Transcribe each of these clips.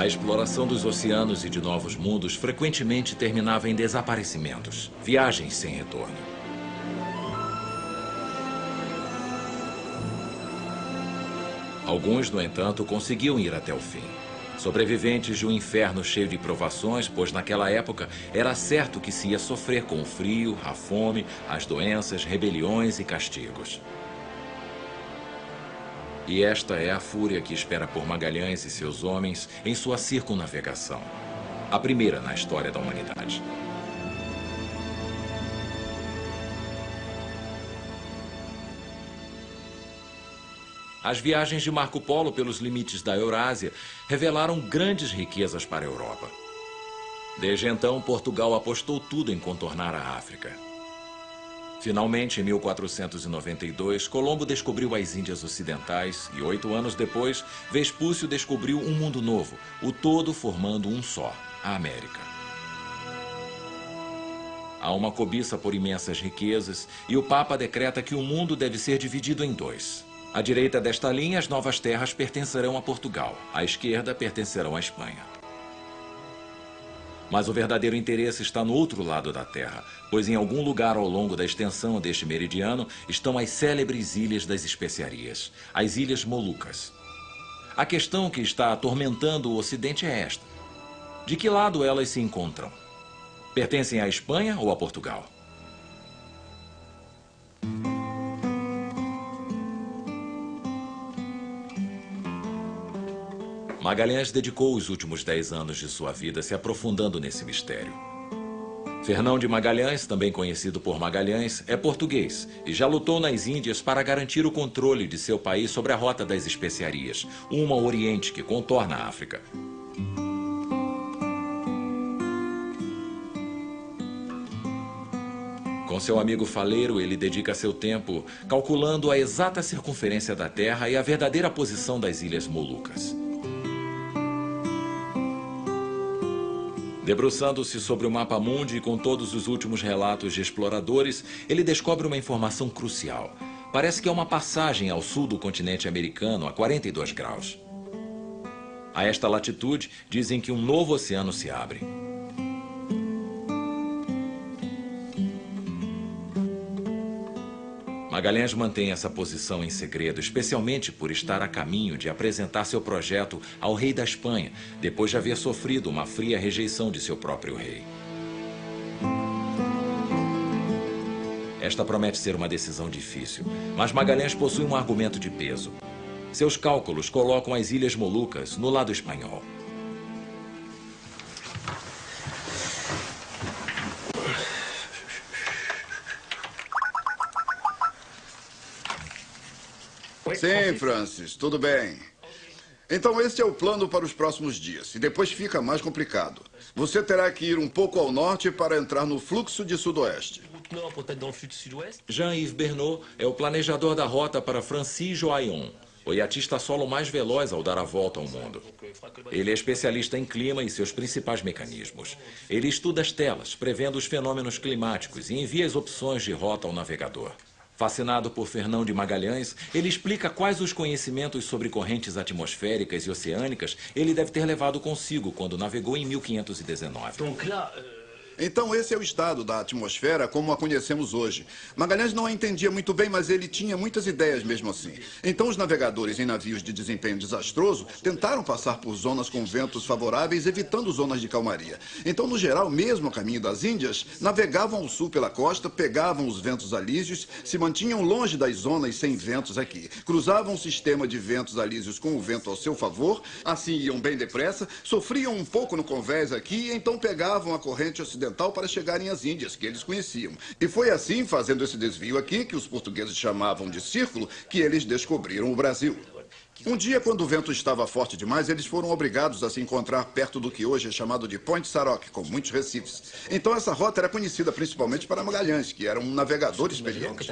A exploração dos oceanos e de novos mundos frequentemente terminava em desaparecimentos, viagens sem retorno. Alguns, no entanto, conseguiam ir até o fim. Sobreviventes de um inferno cheio de provações, pois naquela época era certo que se ia sofrer com o frio, a fome, as doenças, rebeliões e castigos. E esta é a fúria que espera por Magalhães e seus homens em sua circunnavegação. A primeira na história da humanidade. As viagens de Marco Polo pelos limites da Eurásia revelaram grandes riquezas para a Europa. Desde então, Portugal apostou tudo em contornar a África. Finalmente, em 1492, Colombo descobriu as Índias Ocidentais e 8 anos depois, Vespúcio descobriu um mundo novo, o todo formando um só, a América. Há uma cobiça por imensas riquezas e o Papa decreta que o mundo deve ser dividido em dois. À direita desta linha, as novas terras pertencerão a Portugal. À esquerda, pertencerão à Espanha. Mas o verdadeiro interesse está no outro lado da Terra, pois em algum lugar ao longo da extensão deste meridiano estão as célebres Ilhas das Especiarias, as Ilhas Molucas. A questão que está atormentando o Ocidente é esta: de que lado elas se encontram? Pertencem à Espanha ou a Portugal? Magalhães dedicou os últimos 10 anos de sua vida se aprofundando nesse mistério. Fernão de Magalhães, também conhecido por Magalhães, é português e já lutou nas Índias para garantir o controle de seu país sobre a Rota das Especiarias, uma Oriente que contorna a África. Com seu amigo faleiro, ele dedica seu tempo calculando a exata circunferência da Terra e a verdadeira posição das Ilhas Molucas. Debruçando-se sobre o mapa mundi e com todos os últimos relatos de exploradores, ele descobre uma informação crucial. Parece que é uma passagem ao sul do continente americano a 42 graus. A esta latitude, dizem que um novo oceano se abre. Magalhães mantém essa posição em segredo, especialmente por estar a caminho de apresentar seu projeto ao rei da Espanha, depois de haver sofrido uma fria rejeição de seu próprio rei. Esta promete ser uma decisão difícil, mas Magalhães possui um argumento de peso. Seus cálculos colocam as Ilhas Molucas no lado espanhol. Sim, Francis, tudo bem. Então esse é o plano para os próximos dias. E depois fica mais complicado. Você terá que ir um pouco ao norte para entrar no fluxo de sudoeste. Jean-Yves Bernot é o planejador da rota para Francis Joaillon, o iatista solo mais veloz ao dar a volta ao mundo. Ele é especialista em clima e seus principais mecanismos. Ele estuda as telas, prevendo os fenômenos climáticos e envia as opções de rota ao navegador. Fascinado por Fernão de Magalhães, ele explica quais os conhecimentos sobre correntes atmosféricas e oceânicas ele deve ter levado consigo quando navegou em 1519. Então esse é o estado da atmosfera como a conhecemos hoje. Magalhães não a entendia muito bem, mas ele tinha muitas ideias mesmo assim. Então os navegadores em navios de desempenho desastroso tentaram passar por zonas com ventos favoráveis, evitando zonas de calmaria. Então, no geral, mesmo a caminho das Índias, navegavam ao sul pela costa, pegavam os ventos alísios, se mantinham longe das zonas sem ventos aqui. Cruzavam um sistema de ventos alísios com o vento ao seu favor, assim iam bem depressa, sofriam um pouco no convés aqui, e então pegavam a corrente ocidental para chegarem às Índias, que eles conheciam. E foi assim, fazendo esse desvio aqui, que os portugueses chamavam de círculo, que eles descobriram o Brasil. Um dia, quando o vento estava forte demais, eles foram obrigados a se encontrar perto do que hoje é chamado de Point Saroc, com muitos recifes. Então essa rota era conhecida principalmente para Magalhães, que era um navegador experiente.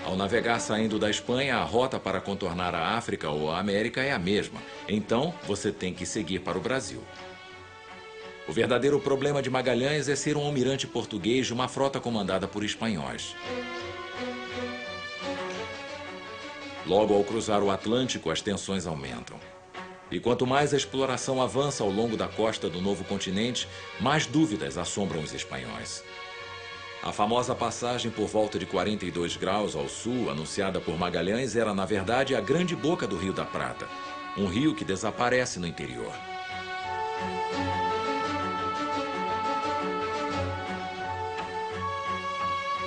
Ao navegar saindo da Espanha, a rota para contornar a África ou a América é a mesma. Então, você tem que seguir para o Brasil. O verdadeiro problema de Magalhães é ser um almirante português de uma frota comandada por espanhóis. Logo ao cruzar o Atlântico, as tensões aumentam. E quanto mais a exploração avança ao longo da costa do novo continente, mais dúvidas assombram os espanhóis. A famosa passagem por volta de 42 graus ao sul, anunciada por Magalhães, era, na verdade, a grande boca do Rio da Prata, um rio que desaparece no interior.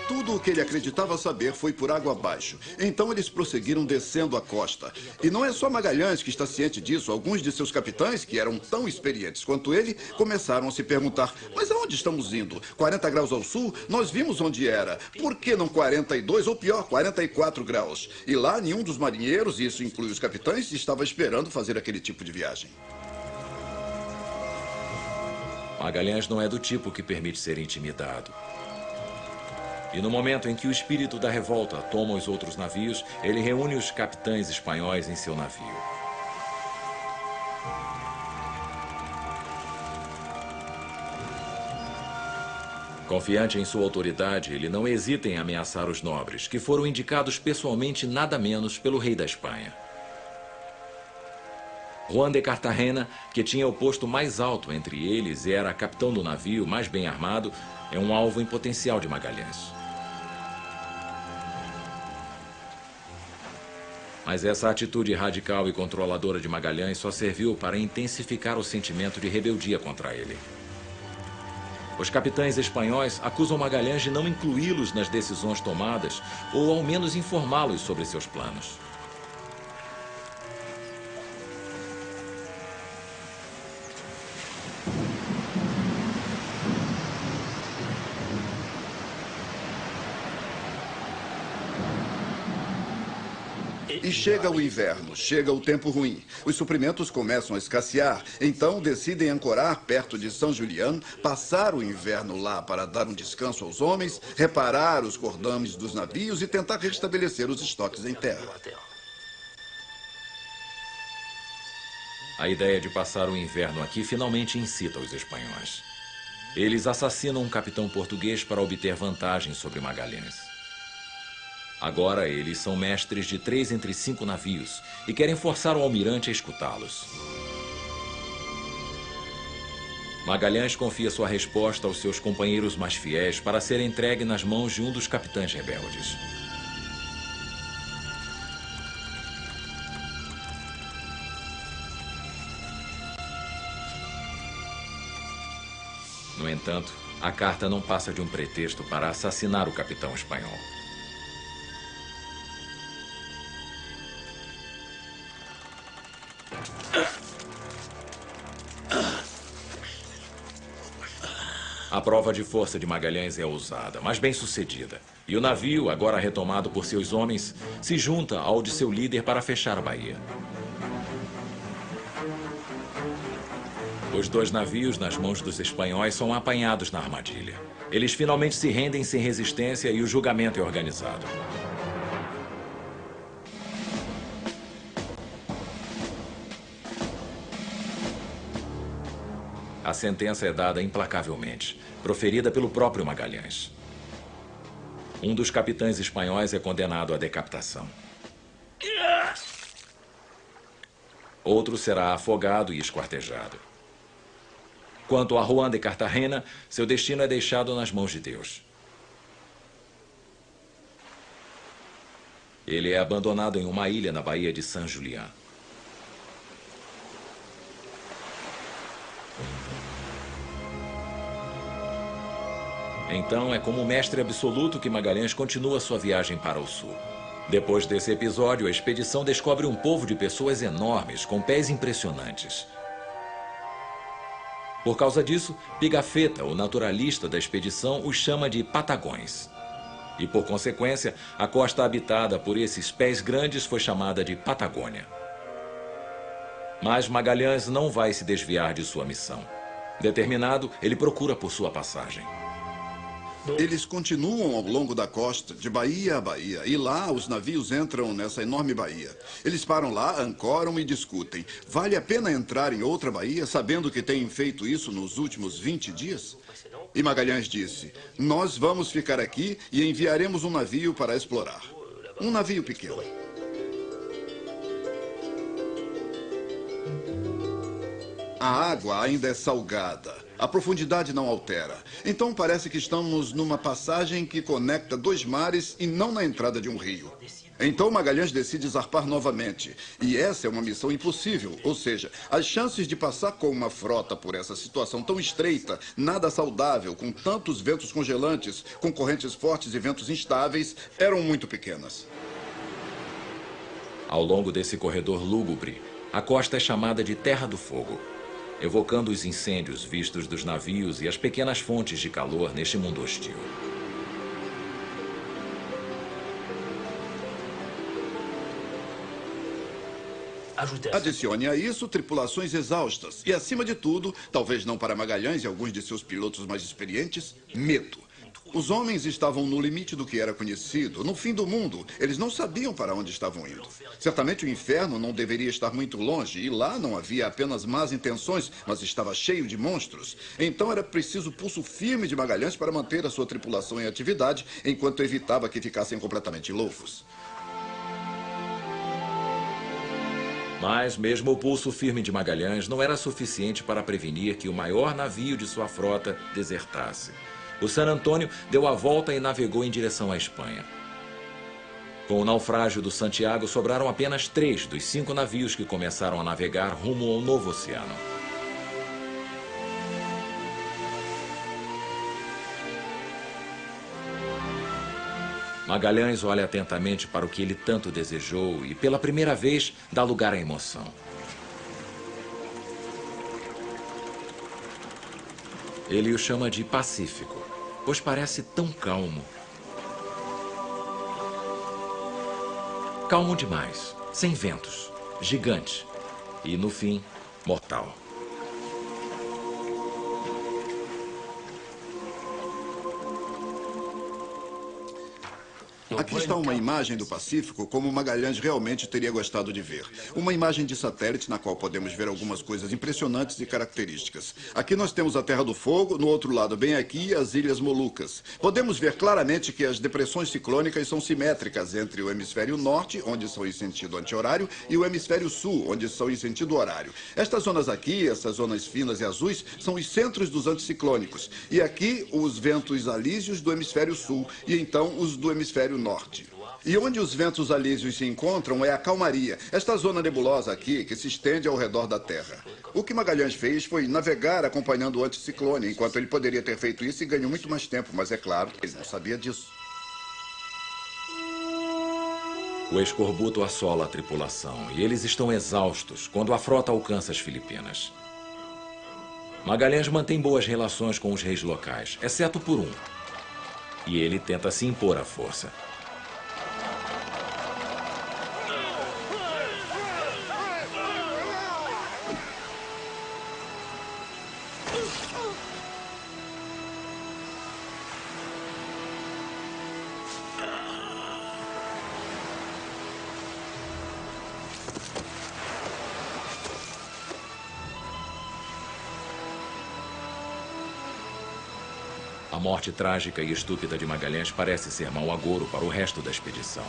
Tudo o que ele acreditava saber foi por água abaixo. Então eles prosseguiram descendo a costa. E não é só Magalhães que está ciente disso. Alguns de seus capitães, que eram tão experientes quanto ele, começaram a se perguntar: mas aonde estamos indo? 40 graus ao sul? Nós vimos onde era. Por que não 42 ou pior, 44 graus? E lá nenhum dos marinheiros, e isso inclui os capitães, estava esperando fazer aquele tipo de viagem. Magalhães não é do tipo que permite ser intimidado. E no momento em que o espírito da revolta toma os outros navios, ele reúne os capitães espanhóis em seu navio. Confiante em sua autoridade, ele não hesita em ameaçar os nobres, que foram indicados pessoalmente nada menos pelo rei da Espanha. Juan de Cartagena, que tinha o posto mais alto entre eles e era capitão do navio mais bem armado, é um alvo em potencial de Magalhães. Mas essa atitude radical e controladora de Magalhães só serviu para intensificar o sentimento de rebeldia contra ele. Os capitães espanhóis acusam Magalhães de não incluí-los nas decisões tomadas ou ao menos informá-los sobre seus planos. E chega o inverno, chega o tempo ruim. Os suprimentos começam a escassear, então decidem ancorar perto de São Julián, passar o inverno lá para dar um descanso aos homens, reparar os cordames dos navios e tentar restabelecer os estoques em terra. A ideia de passar o inverno aqui finalmente incita os espanhóis. Eles assassinam um capitão português para obter vantagem sobre Magalhães. Agora eles são mestres de 3 entre 5 navios e querem forçar o almirante a escutá-los. Magalhães confia sua resposta aos seus companheiros mais fiéis para ser entregue nas mãos de um dos capitães rebeldes. No entanto, a carta não passa de um pretexto para assassinar o capitão espanhol. A prova de força de Magalhães é ousada, mas bem sucedida. E o navio, agora retomado por seus homens, se junta ao de seu líder para fechar a baía. Os 2 navios nas mãos dos espanhóis são apanhados na armadilha. Eles finalmente se rendem sem resistência e o julgamento é organizado. A sentença é dada implacavelmente, proferida pelo próprio Magalhães. Um dos capitães espanhóis é condenado à decapitação. Outro será afogado e esquartejado. Quanto a Juan de Cartagena, seu destino é deixado nas mãos de Deus. Ele é abandonado em uma ilha na Baía de San Julián. Então, é como mestre absoluto que Magalhães continua sua viagem para o sul. Depois desse episódio, a expedição descobre um povo de pessoas enormes, com pés impressionantes. Por causa disso, Pigafetta, o naturalista da expedição, os chama de Patagões. E, por consequência, a costa habitada por esses pés grandes foi chamada de Patagônia. Mas Magalhães não vai se desviar de sua missão. Determinado, ele procura por sua passagem. Eles continuam ao longo da costa, de baía a baía, e lá os navios entram nessa enorme baía. Eles param lá, ancoram e discutem. Vale a pena entrar em outra baía, sabendo que têm feito isso nos últimos 20 dias? E Magalhães disse: nós vamos ficar aqui e enviaremos um navio para explorar. Um navio pequeno. A água ainda é salgada. A profundidade não altera. Então parece que estamos numa passagem que conecta dois mares e não na entrada de um rio. Então Magalhães decide zarpar novamente. E essa é uma missão impossível. Ou seja, as chances de passar com uma frota por essa situação tão estreita, nada saudável, com tantos ventos congelantes, com correntes fortes e ventos instáveis, eram muito pequenas. Ao longo desse corredor lúgubre, a costa é chamada de Terra do Fogo, evocando os incêndios vistos dos navios e as pequenas fontes de calor neste mundo hostil. Adicione a isso tripulações exaustas e, acima de tudo, talvez não para Magalhães e alguns de seus pilotos mais experientes, medo. Os homens estavam no limite do que era conhecido, no fim do mundo. Eles não sabiam para onde estavam indo. Certamente o inferno não deveria estar muito longe, e lá não havia apenas más intenções, mas estava cheio de monstros. Então era preciso pulso firme de Magalhães para manter a sua tripulação em atividade, enquanto evitava que ficassem completamente loucos. Mas mesmo o pulso firme de Magalhães não era suficiente para prevenir que o maior navio de sua frota desertasse. O San Antônio deu a volta e navegou em direção à Espanha. Com o naufrágio do Santiago, sobraram apenas 3 dos 5 navios que começaram a navegar rumo ao novo oceano. Magalhães olha atentamente para o que ele tanto desejou e, pela primeira vez, dá lugar à emoção. Ele o chama de Pacífico, pois parece tão calmo. Calmo demais, sem ventos, gigante e, no fim, mortal. Aqui está uma imagem do Pacífico como Magalhães realmente teria gostado de ver. Uma imagem de satélite na qual podemos ver algumas coisas impressionantes e características. Aqui nós temos a Terra do Fogo, no outro lado bem aqui as Ilhas Molucas. Podemos ver claramente que as depressões ciclônicas são simétricas entre o hemisfério norte, onde são em sentido anti-horário, e o hemisfério sul, onde são em sentido horário. Estas zonas aqui, essas zonas finas e azuis, são os centros dos anticiclônicos. E aqui os ventos alísios do hemisfério sul e então os do hemisfério norte. E onde os ventos alísios se encontram é a calmaria, esta zona nebulosa aqui que se estende ao redor da Terra. O que Magalhães fez foi navegar acompanhando o anticiclone, enquanto ele poderia ter feito isso e ganhou muito mais tempo, mas é claro, ele não sabia disso. O escorbuto assola a tripulação e eles estão exaustos quando a frota alcança as Filipinas. Magalhães mantém boas relações com os reis locais, exceto por um. E ele tenta se impor à força. A morte trágica e estúpida de Magalhães parece ser mau agouro para o resto da expedição.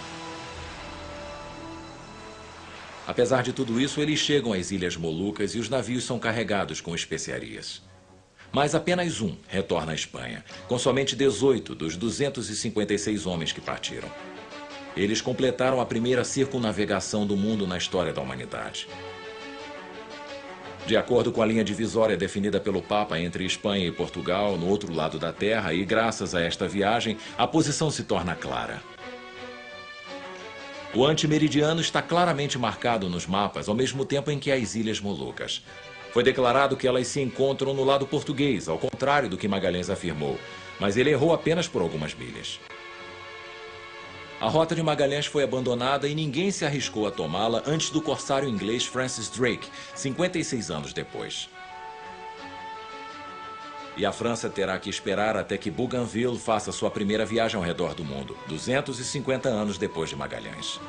Apesar de tudo isso, eles chegam às Ilhas Molucas e os navios são carregados com especiarias. Mas apenas um retorna à Espanha, com somente 18 dos 256 homens que partiram. Eles completaram a primeira circunnavegação do mundo na história da humanidade. De acordo com a linha divisória definida pelo Papa entre Espanha e Portugal, no outro lado da Terra, e graças a esta viagem, a posição se torna clara. O antimeridiano está claramente marcado nos mapas, ao mesmo tempo em que as Ilhas Molucas. Foi declarado que elas se encontram no lado português, ao contrário do que Magalhães afirmou, mas ele errou apenas por algumas milhas. A rota de Magalhães foi abandonada e ninguém se arriscou a tomá-la antes do corsário inglês Francis Drake, 56 anos depois. E a França terá que esperar até que Bougainville faça sua primeira viagem ao redor do mundo, 250 anos depois de Magalhães.